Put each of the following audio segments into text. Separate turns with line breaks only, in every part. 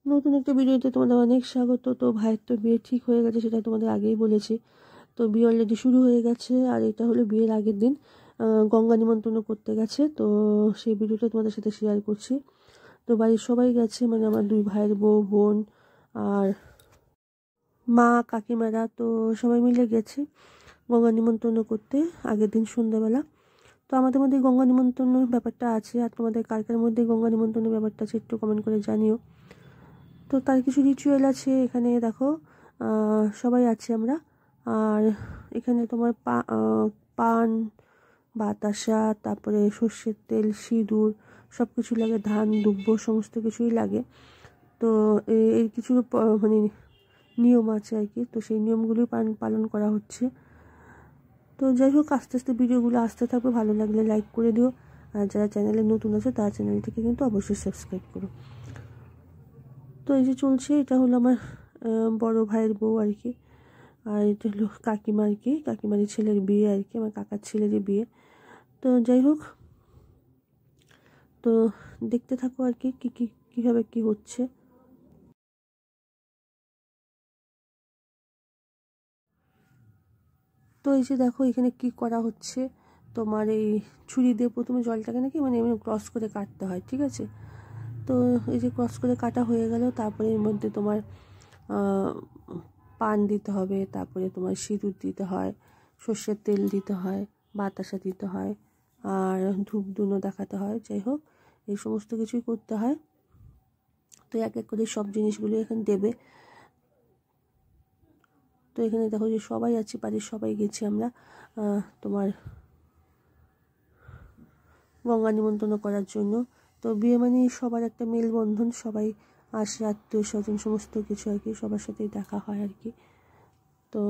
নতুন একটা ভিডিওতে তোমাদের অনেক স্বাগত। তো ভাইয়ের তো বিয়ে ঠিক হয়ে গেছে, সেটা তোমাদের আগেই বলেছি। তো বিয়ে অলরেডি শুরু হয়ে গেছে, আর এটা হলো বিয়ের আগের দিন গঙ্গা নিমন্ত্রণ করতে গেছে। তো সেই ভিডিওটা তোমাদের সাথে শেয়ার করছি। তো বাড়ির সবাই গেছে, মানে আমার দুই ভাইয়ের বউ, বোন আর মা, কাকিমারা, তো সবাই মিলে গেছে গঙ্গা নিমন্ত্রণ করতে আগের দিন সন্ধ্যাবেলা। তো আমাদের মধ্যে গঙ্গা নিমন্ত্রণের ব্যাপারটা আছে, আর তোমাদের কার কার মধ্যে গঙ্গা নিমন্ত্রণের ব্যাপারটা আছে একটু কমেন্ট করে জানিও। তো তার কিছু রিচুয়াল আছে এখানে, দেখো সবাই আছে আমরা। আর এখানে তোমার পান, বাতাসা, তারপরে সর্ষের তেল, সিঁদুর সব কিছু লাগে, ধান, দুব্ব সমস্ত কিছুই লাগে। তো এর কিছু মানে নিয়ম আছে আর কি, তো সেই নিয়মগুলি পালন করা হচ্ছে। তো যাই হোক, আস্তে আস্তে ভিডিওগুলো আসতে থাকবে, ভালো লাগলে লাইক করে দিও, আর যারা চ্যানেলে নতুন আছে তারা চ্যানেলটিকে কিন্তু অবশ্যই সাবস্ক্রাইব করো। তো এই যে চলছে, এটা হলো আমার বড় ভাইয়ের বউ আর কি, আর এটা হলো কাকিমা আর কি, কাকিমারি ছেলের বিয়ে আর কি, আমার কাকার ছেলেরই বিয়ে। তো যাই হোক, তো দেখতে থাকো আর কি কীভাবে কি হচ্ছে। তো এই যে দেখো এখানে কি করা হচ্ছে, তোমার এই ছুরি দিয়ে প্রথমে জলটাকে নাকি মানে এমনি ক্রস করে কাটতে হয়, ঠিক আছে। তো এই যে ক্রস করে কাটা হয়ে গেল, তারপরে এর মধ্যে তোমার পান দিতে হবে, তারপরে তোমার সিঁদুর দিতে হয়, সর্ষের তেল দিতে হয়, বাতাসা দিতে হয়, আর ধূপ ধুনো দেখাতে হয়। যাই হোক, এই সমস্ত কিছুই করতে হয়। তো এক এক করে সব জিনিসগুলো এখানে দেবে। তো এখানে দেখো যে সবাই আছে, বাড়ির সবাই গেছি আমরা তোমার গঙ্গা নিমন্ত্রণ করার জন্য। তো বিয়ে মানে সবার একটা মেলবন্ধন, সবাই আসে, আত্মীয় স্বজন সমস্ত কিছু আর কি, সবার সাথেই দেখা হয় আর কি। তো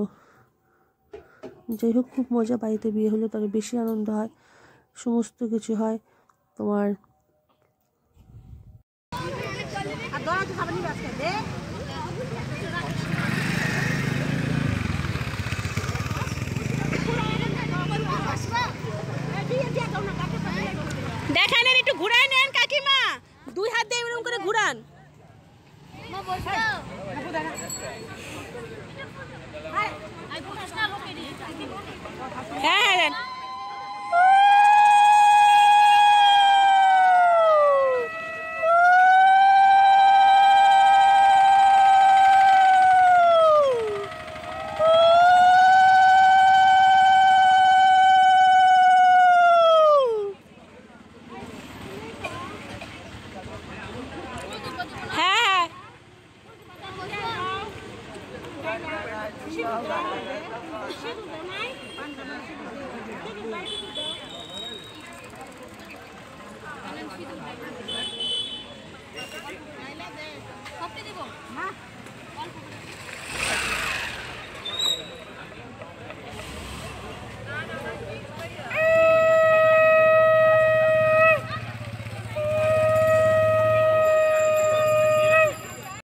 যাই হোক, খুব মজা, বাড়িতে বিয়ে হলে তবে বেশি আনন্দ হয়, সমস্ত কিছু হয় তোমার।
দেখান, একটু ঘুরাই নেন কাকিমা, দুই হাত দিয়ে এরকম করে ঘুরান। হ্যাঁ হ্যাঁ,